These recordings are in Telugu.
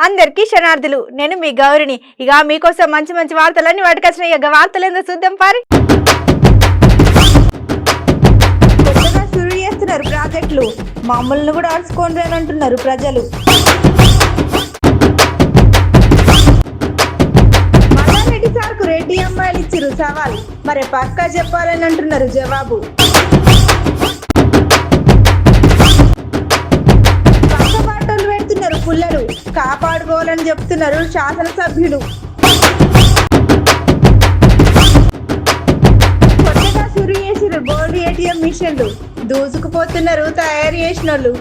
అందరికీ శనార్థులు. నేను మీ గౌరిని. ఇక మీకోసం మంచి మంచి వార్తలన్నీ వాటికొచ్చినాయి. ఇక వార్తలు ఏందో చూద్దాం పారి. కొత్తగా షురూ చేస్తున్నారు ప్రాజెక్టులు, మమ్మల్ని కూడా అడుచుకోండి అని అంటున్నారు ప్రజలు. మల్లారెడ్డి సార్కు రెడ్డి అమ్మాయిలు ఇచ్చిరు సవాల్, మరి పక్కా చెప్పాలని అంటున్నారు జవాబు. పుల్లలు కాపాడుకోవాలని చెప్తున్నారు శాసనసభ్యులు. కొత్తగా షురూ చేసిరు గోల్డ్ ఏటీఎం మిషన్లు, దూసుకుపోతున్నారు తయారు చేసిన వాళ్ళు.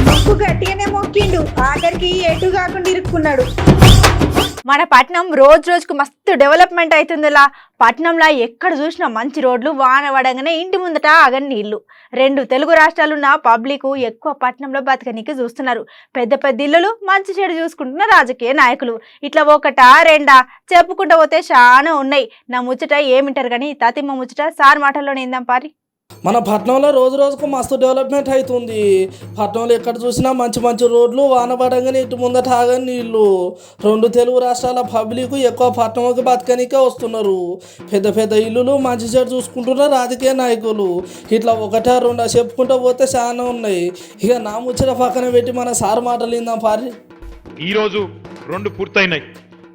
మొక్కు గట్టిగానే మొక్కిండు, ఆఖరికి ఎటు కాకుండా ఇరుక్కున్నాడు. మన పట్నం రోజుకు మస్తు డెవలప్మెంట్ అవుతుందిలా. పట్నంలో ఎక్కడ చూసినా మంచి రోడ్లు, వాన పడంగానే ఇంటి ముందట ఆగని నీళ్లు. 2 తెలుగు రాష్ట్రాలున్న పబ్లిక్ ఎక్కువ పట్నంలో బతకనికి చూస్తున్నారు. పెద్ద పెద్ద ఇల్లులు, మంచి చెడు చూసుకుంటున్న రాజకీయ నాయకులు. ఇట్లా ఒకటా రెండా చెప్పుకుంటూ పోతే చాలా ఉన్నాయి. నా ముచ్చట ఏమింటారు కానీ తతిమ్మ ముచ్చట సార్ మాటల్లోనే ఏందాం పారి. మన పట్టణంలో రోజు రోజుకు మస్తు డెవలప్మెంట్ అవుతుంది. పట్టణంలో ఎక్కడ చూసినా మంచి మంచి రోడ్లు, వాన పడంగానే ఇంటి ముందట ఆగని నీళ్లు. 2 తెలుగు రాష్ట్రాల పబ్లిక్ ఎక్కువ పట్టణంకి బతకనికే వస్తున్నారు. పెద్ద పెద్ద ఇల్లులు, మంచి చెడు చూసుకుంటున్న రాజకీయ నాయకులు. ఇట్లా ఒకటా రెండా చెప్పుకుంటూ పోతే చాలా ఉన్నాయి. ఇక నా ముచ్చట పక్కన పెట్టి మన సార్ మాటలు ఇందాం పారి. ఈరోజు 2 పూర్తయినాయి.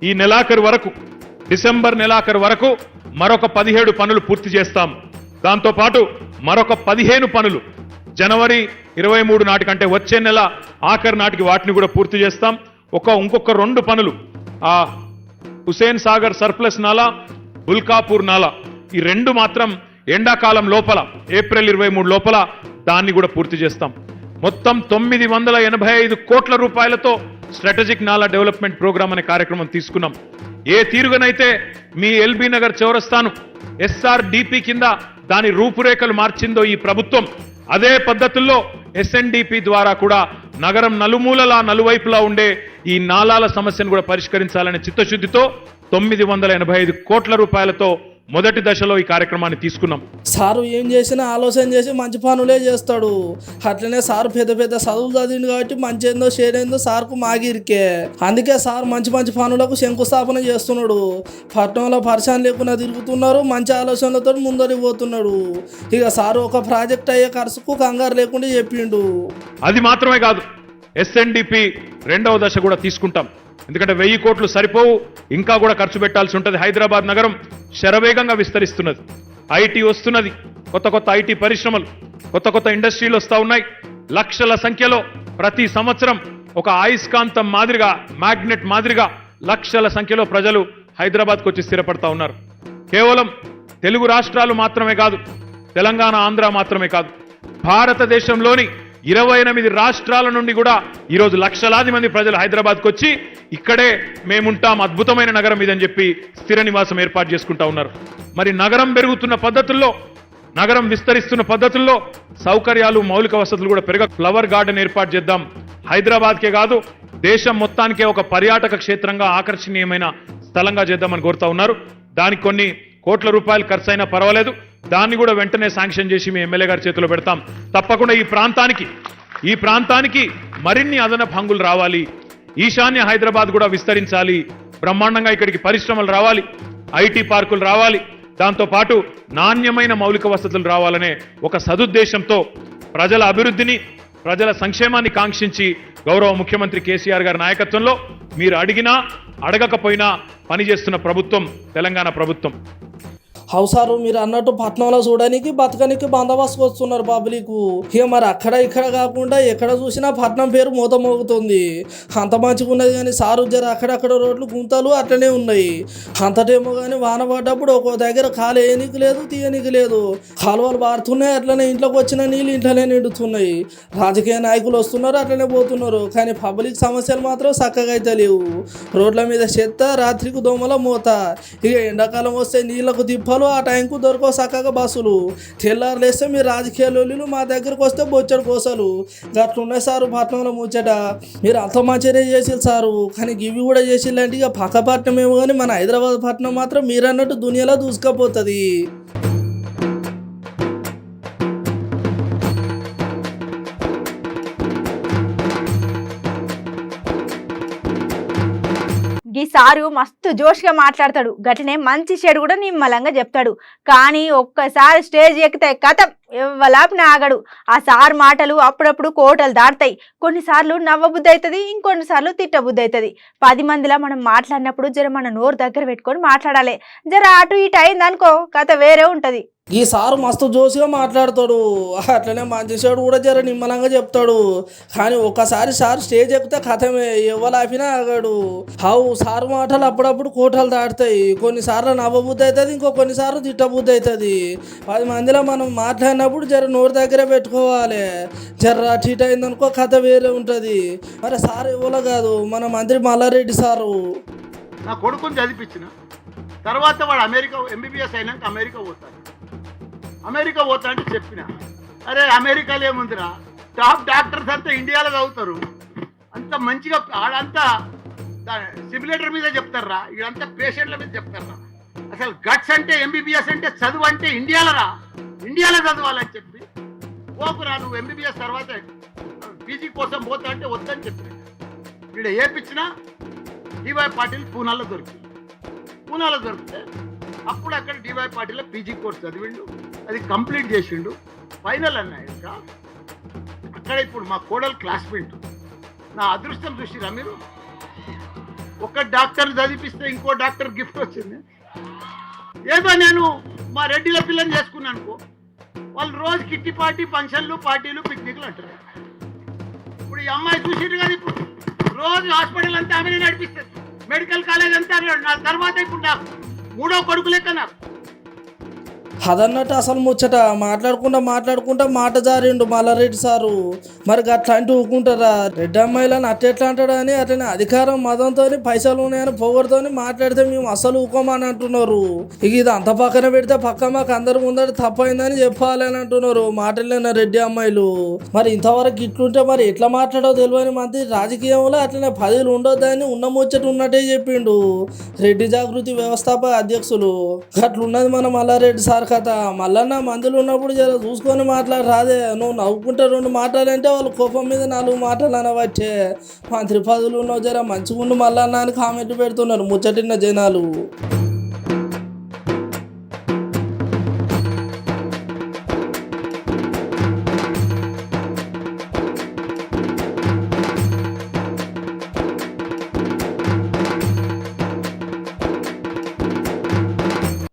ఈ నెలాఖరు వరకు, డిసెంబర్ నెలాఖరు వరకు మరొక 17 పనులు పూర్తి చేస్తాం. దాంతోపాటు మరొక 15 పనులు జనవరి 23 నాటికంటే వచ్చే నెల ఆఖరి నాటికి వాటిని కూడా పూర్తి చేస్తాం. ఇంకొక 2 పనులు, ఆ హుసేన్ సాగర్ సర్ప్లస్ నాలా, బుల్కాపూర్ నాలా, ఈ 2 మాత్రం ఎండాకాలం లోపల, ఏప్రిల్ 23 లోపల దాన్ని కూడా పూర్తి చేస్తాం. మొత్తం 985 కోట్ల రూపాయలతో స్ట్రాటజిక్ నాలా డెవలప్మెంట్ ప్రోగ్రామ్ అనే కార్యక్రమం తీసుకున్నాం. ఏ తీరుగానైతే మీ ఎల్బీ నగర్ చౌరస్తాను SRDP కింద దాని రూపురేఖలు మార్చిందో ఈ ప్రభుత్వం, అదే పద్ధతుల్లో SNDP ద్వారా కూడా నగరం నలుమూలలా నలువైపులా ఉండే ఈ నాలాల సమస్యను కూడా పరిష్కరించాలనే చిత్తశుద్ధితో 985 కోట్ల రూపాయలతో మొదటి దశలో ఈ కార్యక్రమాన్ని తీసుకున్నాం. సారు ఏం చేసినా ఆలోచన చేసి మంచి పనులే చేస్తాడు. అట్లనే సారు పెద్ద పెద్ద చదువులు చదివింది కాబట్టి మంచి ఏందో చేరేందో సార్కు మాగిరికే. అందుకే సార్ మంచి మంచి పనులకు శంకుస్థాపన చేస్తున్నాడు. పట్టణంలో పరిచయం లేకుండా తిరుగుతున్నారు, మంచి ఆలోచనలతో ముందరికి పోతున్నాడు. ఇక సారు ఒక ప్రాజెక్ట్ అయ్యే ఖర్చుకు కంగారు లేకుండా చెప్పిండు. అది మాత్రమే కాదు, SNDP 2వ దశ కూడా తీసుకుంటాం. ఎందుకంటే 1000 కోట్లు సరిపోవు, ఇంకా కూడా ఖర్చు పెట్టాల్సి ఉంటుంది. హైదరాబాద్ నగరం శరవేగంగా విస్తరిస్తున్నది, IT వస్తున్నది, కొత్త కొత్త IT పరిశ్రమలు, కొత్త కొత్త ఇండస్ట్రీలు వస్తూ ఉన్నాయి. లక్షల సంఖ్యలో ప్రతి సంవత్సరం ఒక అయస్కాంతం మాదిరిగా, మ్యాగ్నెట్ మాదిరిగా లక్షల సంఖ్యలో ప్రజలు హైదరాబాద్కు వచ్చి స్థిరపడతా ఉన్నారు. కేవలం తెలుగు రాష్ట్రాలు మాత్రమే కాదు, తెలంగాణ, ఆంధ్ర మాత్రమే కాదు, భారతదేశంలోని 28 రాష్ట్రాల నుండి కూడా ఈరోజు లక్షలాది మంది ప్రజలు హైదరాబాద్కు వచ్చి ఇక్కడే మేముంటాం, అద్భుతమైన నగరం ఇదని చెప్పి స్థిర నివాసం ఏర్పాటు చేసుకుంటా ఉన్నారు. మరి నగరం పెరుగుతున్న పద్ధతుల్లో, నగరం విస్తరిస్తున్న పద్ధతుల్లో సౌకర్యాలు, మౌలిక వసతులు కూడా ఫ్లవర్ గార్డెన్ ఏర్పాటు చేద్దాం. హైదరాబాద్కే కాదు, దేశం మొత్తానికే ఒక పర్యాటక క్షేత్రంగా ఆకర్షణీయమైన స్థలంగా చేద్దామని కోరుతా ఉన్నారు. దానికి కొన్ని కోట్ల రూపాయలు ఖర్చు అయినా పర్వాలేదు, దాన్ని కూడా వెంటనే శాంక్షన్ చేసి మీ ఎమ్మెల్యే గారి చేతిలో పెడతాం. తప్పకుండా ఈ ప్రాంతానికి మరిన్ని అదనపు హంగులు రావాలి. ఈశాన్య హైదరాబాద్ కూడా విస్తరించాలి. బ్రహ్మాండంగా ఇక్కడికి పరిశ్రమలు రావాలి, IT పార్కులు రావాలి, దాంతోపాటు నాణ్యమైన మౌలిక వసతులు రావాలనే ఒక సదుద్దేశంతో ప్రజల అభివృద్ధిని, ప్రజల సంక్షేమాన్ని కాంక్షించి గౌరవ ముఖ్యమంత్రి కేసీఆర్ గారి నాయకత్వంలో మీరు అడిగినా అడగకపోయినా పనిచేస్తున్న ప్రభుత్వం తెలంగాణ ప్రభుత్వం. హౌసారు మీరు అన్నట్టు పట్టణంలో చూడడానికి బతకనికి బందోబస్తు వస్తున్నారు పబ్లిక్. ఇక మరి అక్కడ ఇక్కడ కాకుండా ఎక్కడ చూసినా పట్నం పేరు మూత మోగుతుంది. అంత మంచిగా ఉన్నది కానీ సారు జర అక్కడక్కడ రోడ్లు గుంతలు అట్లనే ఉన్నాయి. అంతటేమో కానీ వాన పడ్డప్పుడు ఒక దగ్గర కాలు వేయనికి లేదు, తీయనికి లేదు. కాలువలు పారుతున్నాయి, అట్లనే ఇంట్లోకి వచ్చిన నీళ్ళు ఇంట్లోనే నిండుతున్నాయి. రాజకీయ నాయకులు వస్తున్నారు, అట్లనే పోతున్నారు. కానీ పబ్లిక్ సమస్యలు మాత్రం చక్కగా అయితే లేవు. రోడ్ల మీద చెత్త, రాత్రికి దోమల మూత. ఇక ఎండాకాలం వస్తే నీళ్లకు తిప్పలు, ఆ టైంకు దొరకవు చక్కగా బస్సులు. తెల్లారులేస్తే మీరు రాజకీయ లొల్లులు, మా దగ్గరకు వస్తే బొచ్చడు కోసలు. గట్లున్నాయి సారు పట్టణంలో ముచ్చట. మీరు అంత మంచిగానే చేసిరు సారు, కానీ ఇవి కూడా చేసిల్లంటే ఇక పక్క పట్టణం ఏమో కానీ మన హైదరాబాద్ పట్టణం మాత్రం మీరు అన్నట్టు దునియాలో దూసుకపోతుంది. సారు మస్తు జోష్గా మాట్లాడతాడు, గట్లనే మంచి చెడు కూడా నిమ్మలంగా చెప్తాడు. కానీ ఒక్కసారి స్టేజ్ ఎక్కితే కథం ఎవ్వలాపిన ఆగడు. ఆ సార్ మాటలు అప్పుడప్పుడు కోటలు దాటుతాయి. కొన్నిసార్లు నవ్వబుద్ధి అవుతుంది, ఇంకొన్నిసార్లు తిట్టబుద్ధి అవుతుంది. 10 మందిలా మనం మాట్లాడినప్పుడు జర మన నోరు దగ్గర పెట్టుకొని మాట్లాడాలి. జర అటు ఇటు అయిందనుకో కథ వేరే ఉంటది. ఈ సారు మస్తు జోసిగా మాట్లాడతాడు, అట్లనే మంచి చెడు కూడా జర నిమ్మలంగా చెప్తాడు. కానీ ఒక్కసారి సార్ స్టేజ్ ఎక్కితే కథమే ఎవ్వలాపినా ఆగాడు. సారు మాటలు అప్పుడప్పుడు కోటలు దాటుతాయి. కొన్నిసార్లు నవ్వబుద్ధి అవుతుంది, కొన్నిసార్లు తిట్టబుద్ధి అవుతుంది. 10 మందిలో మనం మాట్లాడినప్పుడు జర నోరు దగ్గర పెట్టుకోవాలి. జర అటు ఇటు అయిందనుకో కథ వేరే ఉంటుంది. మరి సార్ ఎవరో కాదు, మన మంత్రి మల్లారెడ్డి సారు. నా కొడుకుని చదివించిన తర్వాత వాడు అమెరికా ఎంబీబీఎస్ అయినాక అమెరికా పోతాడు. అమెరికా పోతా అంటే చెప్పిన, అరే అమెరికాలో ఏముందిరా, టాప్ డాక్టర్స్ అంతా ఇండియాలో చదువుతారు, అంత మంచిగా ఆడంతా సిమ్యులేటర్ మీద చెప్తారా, ఇదంతా పేషెంట్ల మీద చెప్తారా. అసలు గట్స్ అంటే ఎంబీబీఎస్ అంటే చదువు అంటే ఇండియాలో చదవాలని చెప్పి పోకురా, నువ్వు ఎంబీబీఎస్ తర్వాత పీజీ కోసం పోతా అంటే వద్దని చెప్పిన. ఇక్కడ ఏపిచ్చినా డివై పాటిల్ పూనాలో దొరికితే అప్పుడు అక్కడ డివై పాటిల్లో పీజీ కోర్స్ చదివిండు, అది కంప్లీట్ చేసిండు, ఫైనల్ అన్నాక అక్కడ ఇప్పుడు మా కోడలు క్లాస్మేట్. నా అదృష్టం చూసిరా మీరు, ఒక డాక్టర్ చదివిస్తే ఇంకో డాక్టర్ గిఫ్ట్ వచ్చింది. ఏదో నేను మా రెడ్డిల పిల్లని చేసుకున్నాను అనుకో, వాళ్ళు రోజు కిట్టి పార్టీ ఫంక్షన్లు పార్టీలు పిక్నిక్లు అంటారు. ఇప్పుడు ఈ అమ్మాయి చూసిరు కదా, ఇప్పుడు రోజు హాస్పిటల్ అంతా ఆమెనే నడిపిస్తుంది, మెడికల్ కాలేజ్ అంతా నా తర్వాత ఇప్పుడు నాకు 3వ కొడుకు లెక్క నాకు. అదన్నట్టు అసలు ముచ్చట మాట్లాడుకుంటా మాట జారిండు మల్లారెడ్డి సారు. మరి అట్లా అంటూ ఊకుంటారా? రెడ్డి అమ్మాయిలను అట్టెట్లా అంటాడు అని, అట్లనే అధికారం మతంతో పైసలు ఉన్నాయని పొగడుతో మాట్లాడితే మేము అసలు ఊకోమని అంటున్నారు. ఇక ఇది అంత పక్కన పెడితే పక్క మాకు అందరు ముందర తప్పైందని చెప్పాలి అని అంటున్నారు మాటలేన రెడ్డి అమ్మాయిలు. మరి ఇంతవరకు ఇట్లుంటే మరి ఎట్లా మాట్లాడో తెలియని మంత్రి రాజకీయంలో అట్లనే 10 ఉండొద్దని ఉన్న ముచ్చట ఉన్నట్టే చెప్పిండు రెడ్డి జాగృతి వ్యవస్థాపక అధ్యక్షులు. అట్లున్నది మన మల్లారెడ్డి సార్ కథ. మల్లన్న మందులు ఉన్నప్పుడు జర చూసుకొని మాట్లాడరాదే, నువ్వు నవ్వుకుంటే 2 మాటలంటే వాళ్ళు కోపం మీద 4 మాటలు అనవచ్చే. మంత్రి పదవులు ఉన్నావు జర మంచిగుండు మల్లన్న అని కామెంట్ పెడుతున్నారు ముచ్చటిన్న జనాలు.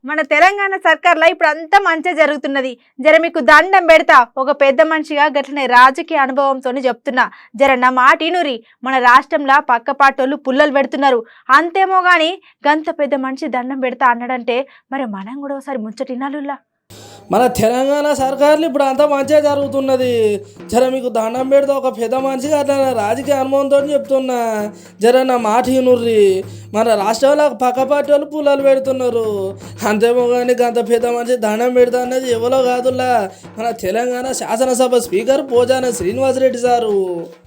మన తెలంగాణ సర్కార్లో ఇప్పుడు అంతా మంచిగా జరుగుతున్నది. జర మీకు దండం పెడతా, ఒక పెద్ద మనిషిగా గట్లనే రాజకీయ అనుభవంతో చెప్తున్నా, జర నా మాటినురి. మన రాష్ట్రంలో పక్క పాటోళ్ళు పుల్లలు పెడుతున్నారు, అంతేమో గాని గంత పెద్ద మనిషి దండం పెడతా అన్నాడంటే మరి మనం కూడా ఒకసారి ముచ్చటినాలులా. మన తెలంగాణ సర్కార్లు ఇప్పుడు అంతా మంచిగా జరుగుతున్నది. జర మీకు దండం పెడితే ఒక పెద్ద మనిషిగా అట్లా రాజకీయ అనుభవంతో చెప్తున్నా, జర నా మాట వినుర్రి. మన రాష్ట్రంలో పక్క పార్టీ వాళ్ళు పుల్లలు పెడుతున్నారు, అంతేమో కానీ అంత పెద్ద మనిషి దండం పెడతా అన్నది ఎవరో కాదులా, మన తెలంగాణ శాసనసభ స్పీకర్ పోజాన శ్రీనివాసరెడ్డి సారు.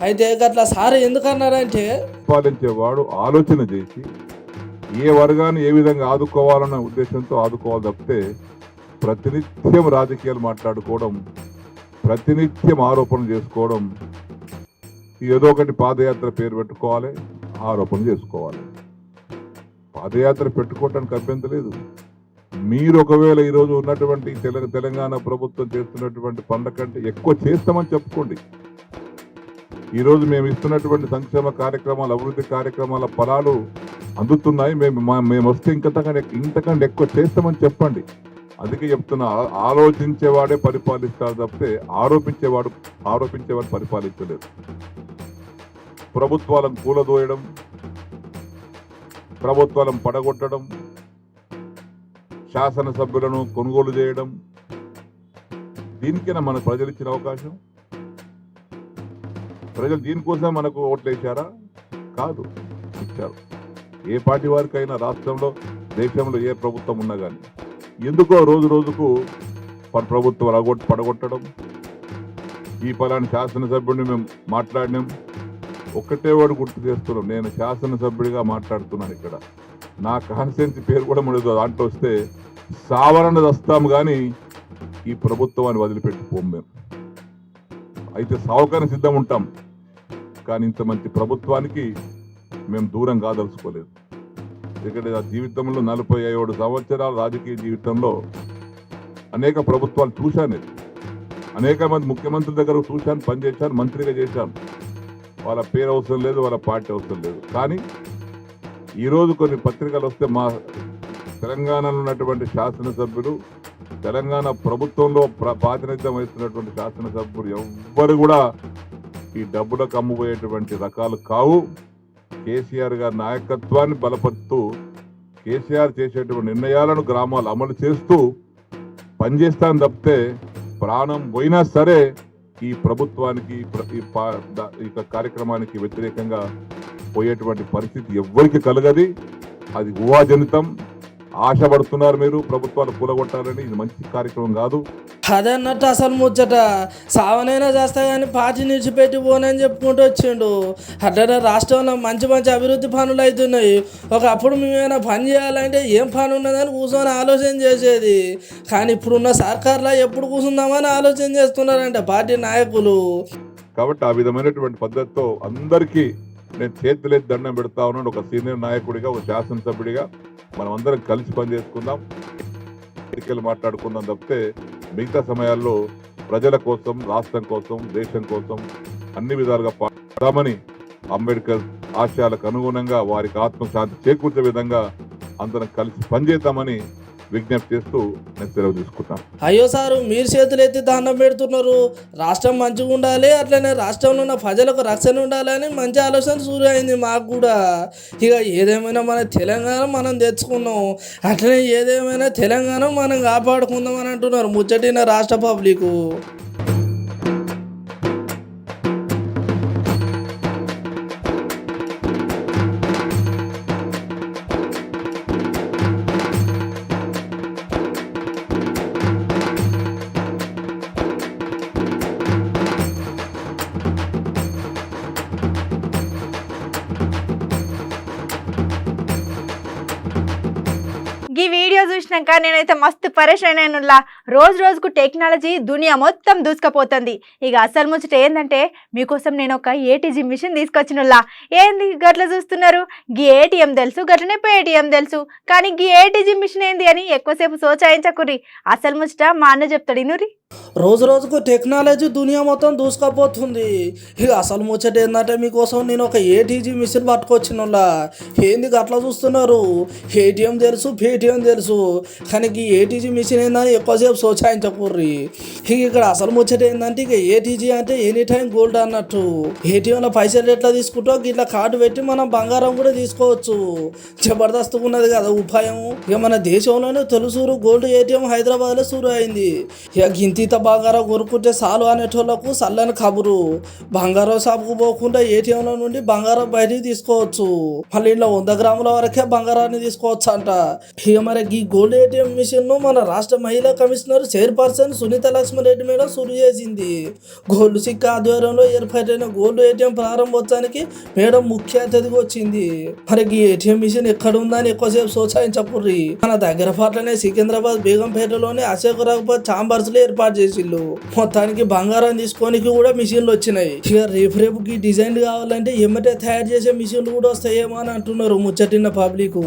అయితే అట్లా సార్ ఎందుకన్నారంటే, పాలించేవాడు ఆలోచన చేసి ఏ వర్గాన్ని ఏ విధంగా ఆదుకోవాలన్న ఉద్దేశంతో ఆదుకోవాలి తప్పితే ప్రతినిత్యం రాజకీయాలు మాట్లాడుకోవడం, ప్రతినిత్యం ఆరోపణలు చేసుకోవడం, ఏదో ఒకటి పాదయాత్ర పేరు పెట్టుకోవాలి, ఆరోపణలు చేసుకోవాలి. పాదయాత్ర పెట్టుకోవటానికి అభ్యంతరం లేదు. మీరు ఒకవేళ ఈరోజు ఉన్నటువంటి తెలంగాణ ప్రభుత్వం చేస్తున్నటువంటి పనుల కంటే ఎక్కువ చేస్తామని చెప్పుకోండి. ఈరోజు మేము ఇస్తున్నటువంటి సంక్షేమ కార్యక్రమాలు, అభివృద్ధి కార్యక్రమాల ఫలాలు అందుతున్నాయి, మేము వస్తే ఇంతకంటే ఎక్కువ చేస్తామని చెప్పండి. అందుకే చెప్తున్నా, ఆలోచించేవాడే పరిపాలిస్తారు తప్పితే ఆరోపించేవాడు పరిపాలించలేదు. ప్రభుత్వాలను కూలదోయడం, ప్రభుత్వాలను పడగొట్టడం, శాసనసభ్యులను కొనుగోలు చేయడం, దీనికైనా మన ప్రజలు ఇచ్చిన అవకాశం? ప్రజలు దీనికోసం మనకు ఓట్లేశారా? కాదు, ఇచ్చారు. ఏ పార్టీ వారికైనా రాష్ట్రంలో, దేశంలో ఏ ప్రభుత్వం ఉన్నా కానీ ఎందుకో రోజు రోజుకు ప్రభుత్వం పడగొట్టడం. ఈ పలాని శాసనసభ్యుడిని మేము మాట్లాడినాం, ఒక్కటే వాడు గుర్తు చేస్తున్నాం, నేను శాసనసభ్యుడిగా మాట్లాడుతున్నాను, ఇక్కడ నా కాన్స్టిట్యున్సీ పేరు కూడా మనకు దాంట్లో వస్తే సావరణ వస్తాము కానీ ఈ ప్రభుత్వాన్ని వదిలిపెట్టిపోం మేము. అయితే సావుకాన్ని సిద్ధం ఉంటాం, కానీ ఇంత మంచి ప్రభుత్వానికి మేము దూరం కాదలుచుకోలేదు. ఇక్కడ నా జీవితంలో 47 సంవత్సరాల రాజకీయ జీవితంలో అనేక ప్రభుత్వాలు చూశాను, అనేక మంది ముఖ్యమంత్రుల దగ్గర చూశాను, పనిచేశాను, మంత్రిగా చేశాను. వాళ్ళ పేరు అవసరం లేదు, వాళ్ళ పార్టీ అవసరం లేదు. కానీ ఈరోజు కొన్ని పత్రికలు వస్తే మా తెలంగాణలో ఉన్నటువంటి శాసనసభ్యులు, తెలంగాణ ప్రభుత్వంలో ప్రాతినిధ్యం వహిస్తున్నటువంటి శాసనసభ్యులు ఎవ్వరు కూడా ఈ డబ్బులకు అమ్ముపోయేటువంటి రకాలు కావు. కేసీఆర్ గారి నాయకత్వాన్ని బలపరుస్తూ కేసీఆర్ చేసేటువంటి నిర్ణయాలను గ్రామాలు అమలు చేస్తూ పనిచేస్తాను తప్పితే ప్రాణం పోయినా సరే ఈ ప్రభుత్వానికి ఈ కార్యక్రమానికి వ్యతిరేకంగా పోయేటువంటి పరిస్థితి ఎవ్వరికి కలగది. అది ఊహాజనితం. ఆశపడుతున్నారు మీరు ప్రభుత్వాలు కూలగొట్టాలని. ఇది మంచి కార్యక్రమం కాదు. అదన్నట్టు అసలు ముచ్చట సావనైనా చేస్తా కానీ పార్టీ నిడిచిపెట్టి పోనని చెప్పుకుంటూ వచ్చిండు. అట్లనే రాష్ట్రంలో మంచి మంచి అభివృద్ధి పనులు అవుతున్నాయి. ఒకప్పుడు మేమైనా పని చేయాలంటే ఏం పని ఉన్నదని కూర్చొని ఆలోచన చేసేది. కానీ ఇప్పుడున్న సర్కార్లో ఎప్పుడు కూర్చుందామని ఆలోచన చేస్తున్నారంటే పార్టీ నాయకులు. కాబట్టి ఆ విధమైనటువంటి పద్ధతితో అందరికీ నేను చేతులెత్తి దండం పెడతా ఉన్నాను. ఒక సీనియర్ నాయకుడిగా, ఒక శాసనసభ్యుడిగా మనం అందరం కలిసి పనిచేసుకుందాం, ఎన్నికలు మాట్లాడుకుందాం తప్పితే మిగతా సమయాల్లో ప్రజల కోసం, రాష్ట్రం కోసం, దేశం కోసం అన్ని విధాలుగా పాడదామని అంబేద్కర్ ఆశయాలకు అనుగుణంగా వారికి ఆత్మశాంతి చేకూర్చే విధంగా అందరం కలిసి పనిచేద్దామని విజ్ఞప్తి చేస్తూ నేను సెలవు తీసుకుంటాను. అయ్యో సారు, మీరు చేతులు ఎత్తి దండం పెడుతున్నారు. రాష్ట్రం మంచిగా ఉండాలి, అట్లనే రాష్ట్రంలో ఉన్న ప్రజలకు రక్షణ ఉండాలని మంచి ఆలోచన శురు అయింది మాకు కూడా. ఇక ఏదేమైనా మన తెలంగాణ మనం తెచ్చుకున్నాం, అట్లనే ఏదేమైనా తెలంగాణ మనం కాపాడుకుందాం అని అంటున్నారు ముచ్చటిన రాష్ట్ర పబ్లిక్. ఈ వీడియో చూసినాక నేనైతే మస్తు పరేషాన్ అయినలా. రోజు రోజుకు టెక్నాలజీ దునియా మొత్తం దూసుకుపోతుంది. ఇక అసలు ముచ్చట ఏంటంటే మీకోసం నేను ఒక ఏటీజీ మిషన్ తీసుకొచ్చినలా. ఏంది గట్ల చూస్తున్నారు? గీ ఏటీఎం తెలుసు, గట్లనే పేటీఎం తెలుసు, కానీ గీ ఏటీజీ మిషన్ ఏంది అని ఎక్కువసేపు సోచాయించకుర్రి. అసలు ముచ్చట మా అన్న చెప్తాడు ఇనురి. రోజు రోజుకు టెక్నాలజీ దునియా మొత్తం దూసుకుపోతుంది. ఇక అసలు ముచ్చట ఏంటంటే మీకోసం నేను ఒక ఏటీజీ మిషన్ పట్టుకొచ్చినలా. ఏంది అట్లా చూస్తున్నారు? ఏటీఎం తెలుసు, పేటీఎం తెలుసు, కానీ ఈ ఏటీజీ మిషన్ ఏందని ఎక్కువసేపు సోచాయించకూర్రి. ఇక ఇక్కడ అసలు ముచ్చట ఏంటంటే ఇక ఏటీజీ అంటే ఎనీ టైం గోల్డ్ అన్నట్టు. ఏటీఎంలో పైసలు ఎట్లా తీసుకుంటావు ఇట్లా కార్డు పెట్టి మనం బంగారం కూడా తీసుకోవచ్చు. జబర్దస్త్ ఉన్నది కదా ఉపాయం. ఇక మన దేశంలోనే తొలిసూరు గోల్డ్ ఏటీఎం హైదరాబాద్లో సూరు అయింది. ఇక గింత బంగారం కొనుక్కుంటే చాలు అనేటోళ్లకు చల్లని కబురు. బంగారం షాపుకు పోకుండా ఏటీఎంలో నుండి బంగారం బయటికి తీసుకోవచ్చు. మళ్ళీ ఇంట్లో 100 గ్రాముల వరకే బంగారాన్ని తీసుకోవచ్చు అంట. ఇక మరి ఈ గోల్డ్ ఏటీఎం మిషన్ ను మన రాష్ట్ర మహిళా commissioner chairperson Sunitha Laxman Reddy madam సురు చేసింది. గోల్డ్ సిక్క ఆధ్వర్యంలో ఏర్పాటైన గోల్డ్ ఏటీఎం ప్రారంభోత్సవానికి మేడం ముఖ్య అతిథిగా వచ్చింది. మరి ఈ ఏటీఎం మిషన్ ఎక్కడ ఉందని ఎక్కువసేపు సోచాయించకుర్రి. మన దగ్గర పాటనే సికింద్రాబాద్ బేగంపేటలోని అశోక్ రఘుపత్ ఛాంబర్స్ లో ఏర్పాటు చేసిళ్ళు. మొత్తానికి బంగారం తీసుకోనికి కూడా మిషన్లు వచ్చినాయి. ఇక రేపుకి డిజైన్ కావాలంటే ఎమ్మటే తయారు చేసే మిషన్లు కూడా వస్తాయేమో అని అంటున్నారు ముచ్చటిన్న పబ్లిక్.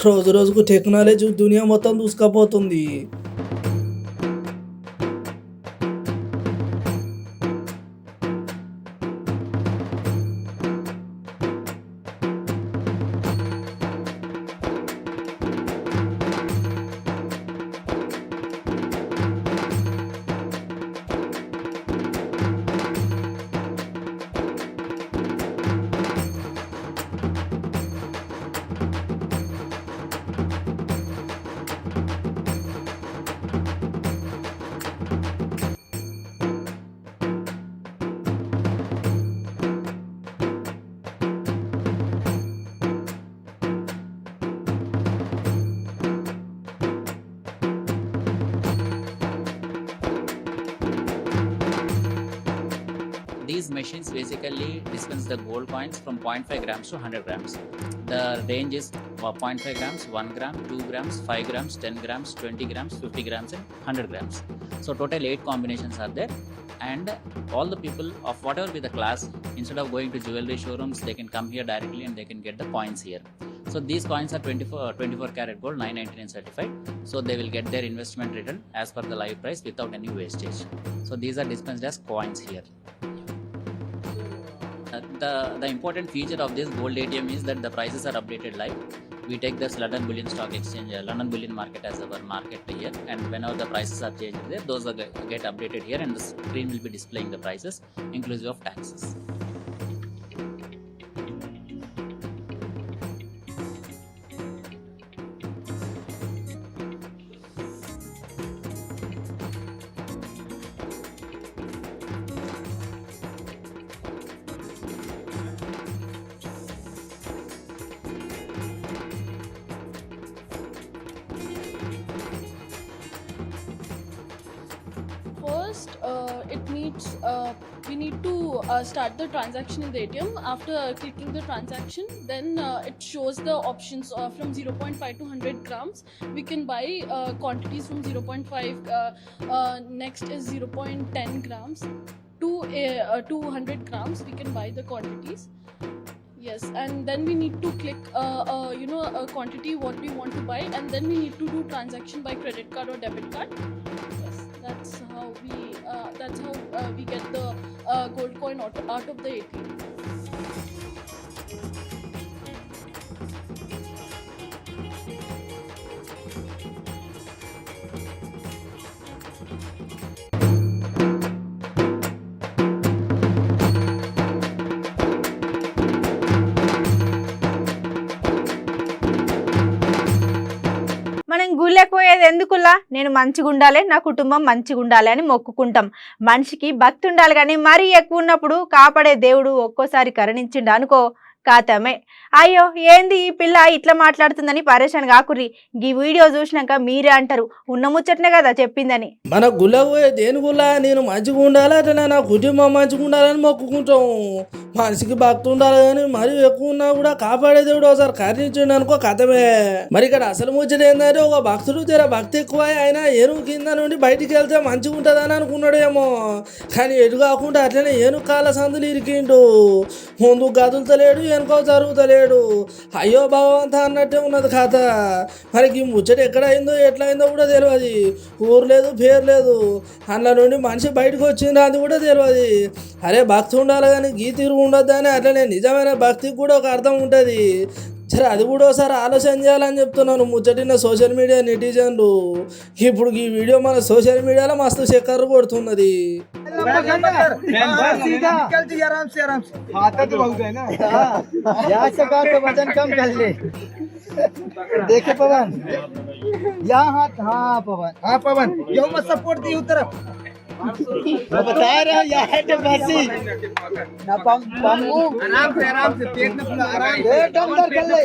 రోజు రోజుకు టెక్నాలజీ దునియా మొత్తం దూసుకుపోతుంది. These machines basically dispense the gold coins from 0.5 grams to 100 grams. The range is 0.5 grams, 1 gram, 2 grams, 5 grams, 10 grams, 20 grams, 50 grams and 100 grams. So total 8 combinations are there, and all the people of whatever be the class, instead of going to jewelry showrooms, they can come here directly and they can get the coins here. So these coins are 24 karat gold, 999 certified. So they will get their investment return as per the live price without any wastage. So these are dispensed as coins here. The important feature of this gold ATM is that the prices are updated live. We take this London Bullion Stock Exchange, London Bullion Market as our market here, and whenever the prices are changed there, those are get updated here, and the screen will be displaying the prices inclusive of taxes. First, we need to start the transaction in the ATM. After clicking the transaction, then it shows the options from 0.5 to 100 grams. We can buy quantities from 0.5. Next is 0.10 grams to 200 grams. We can buy the quantities. Yes, and then we need to click a quantity what we want to buy, and then we need to do transaction by credit card or debit card. Yes, that's how we get the gold coin out of the ATM. మనం గుళ్ళకి పోయేది ఎందుకులా? నేను మంచిగా ఉండాలి, నా కుటుంబం మంచిగా ఉండాలి అని మొక్కుకుంటాం. మనిషికి భక్తి ఉండాలి, కానీ మరీ ఎక్కువ ఉన్నప్పుడు కాపాడే దేవుడు ఒక్కోసారి కరుణించిండు అనుకో, కాతమే. అయ్యో ఏంది ఈ పిల్ల ఇట్లా మాట్లాడుతుందని పరేషాన్ కాకుర్రి. ఈ వీడియో చూసినాక మీరే అంటారు ఉన్న ముచ్చట్నే కదా చెప్పిందని. మన గుళ్ళ పోయే దేని గుళ్ళ నేను మంచిగా ఉండాలి, అట్లా నా కుటుంబం మంచిగా ఉండాలని మొక్కుకుంటాం. మనిషికి భక్తి ఉండాలి, కానీ మరీ ఎక్కువ ఉన్నా కూడా కాపాడే దేవుడు ఒకసారి కరుణించండి అనుకో, కథమే. మరి ఇక్కడ అసలు ముచ్చట ఏంటంటే ఒక భక్తుడు జర భక్తి ఎక్కువ అయినా ఏనుగు కింద నుండి బయటికి వెళ్తే మంచిగా ఉంటుందని అనుకున్నాడేమో, కానీ ఎటు కాకుండా అట్లనే ఏనుగు కాళ్ళ సందులు ఇరికిండు. ముందు గదులుతలేడు, వెనుకో జరుగుతలేడు. అయ్యో భగవంత అన్నట్టే ఉన్నది కథ. మరి ఈ ముచ్చట ఎక్కడ అయిందో ఎట్లా అయిందో కూడా తెలియదు. ఊరు లేదు, పేరు లేదు. అందులో నుండి మనిషి బయటకు వచ్చింది అది కూడా తెలియదు. అరే భక్తి ఉండాలి కానీ గీ తీరు ఉండొద్దు అని, అట్లనే నిజమైన భక్తికి కూడా ఒక అర్థం ఉంటుంది. సరే అది కూడా ఒకసారి ఆలోచన చేయాలని చెప్తున్నాను. ముచ్చటిన సోషల్ మీడియా నెటిజన్లు ఇప్పుడు ఈ వీడియో మన సోషల్ మీడియాలో మస్తు చక్కర్రు కొడుతున్నది. आराम से खाता तो बहुत है ना। यहाँ से बात तो वजन कम कर ले। देखे पवन यहाँ हाथ, हाँ पवन, हाँ पवन क्यों मत सपोर्ट दी तरफ बता रहे हैं यहाँ है बसी ना पम्मू आराम से पेट में फुला आराम से अंदर कर ले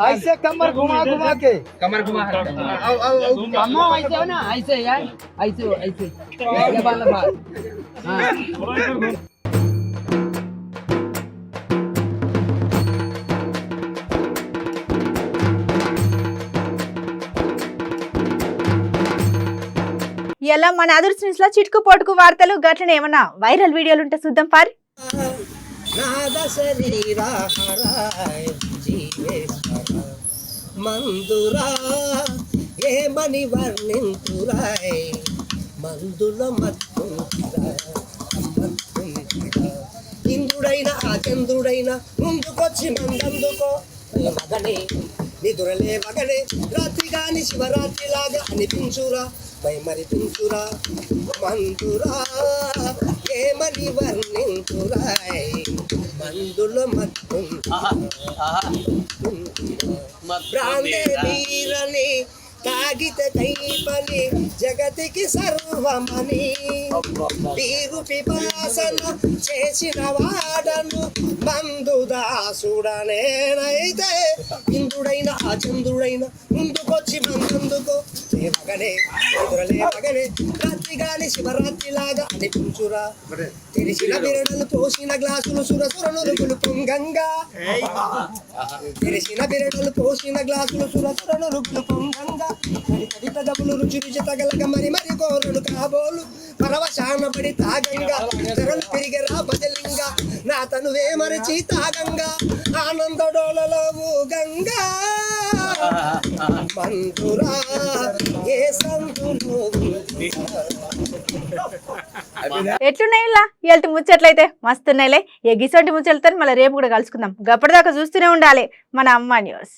ऐसे कमर घुमा के अम्मा ऐसे हो ना, ऐसे यार, ऐसे ये वाला बात। हाँ ఇలా మన అదర్స్ న్యూస్ లో చిటుకు పొటుకు వార్తలు గట్లనే ఏమన్నా వైరల్ వీడియోలు ఉంటే చూద్దాం పారి. మందురా ఏమని వర్ణింతురాయ్ మందుల మత్తుంటురా ఇంద్రుడైన ఆ చంద్రుడైన ముందుకొచ్చి మందందుకో మగనే నిదురలే మగనే రాత్రి గాని శివరాత్రి లాగా అనిపించురా మరి పించురా మందురా ఏమని వర్ణింతురాయ్ మందుల బ్రాండే వీరని తాగిత కైపని జగతికి సర్వమని వీరు పిపాసన చేసిన వాడను మందు దాసుడనేనైతే ఇంద్రుడైన ఆ చంద్రుడైన ముందుకొచ్చి మందుకో మగనే ఎదురలే మగనే రాత్రి గాని శివరాత్రి లాగా అనిపించురా తెరిచిన బిరడలు పోసిన గ్లాసులు సురసురనురుగులు పొంగంగా తెరిచిన బిరడలు పోసిన గ్లాసులు సురసురనురుగులు పొంగంగా పెదవులు రుచి రుచి తగలక మరి మరి కోరును కాబోలు పరవశాన పడి తాగంగా తెరలు తిరిగరా బదలింగా నా తనువే మరచి తాగంగా ఆనంద డోలలో గంగా మందురా ఏ సంతులు ఎట్లున్నాయి ఇలా ఇవాళ ముచ్చట్లయితే మస్తున్నాయిలే. గిసంటి ముచ్చట్లతో మళ్ళీ రేపు కూడా కలుసుకుందాం. గప్పటిదాకా చూస్తూనే ఉండాలి మన అమ్మ న్యూస్.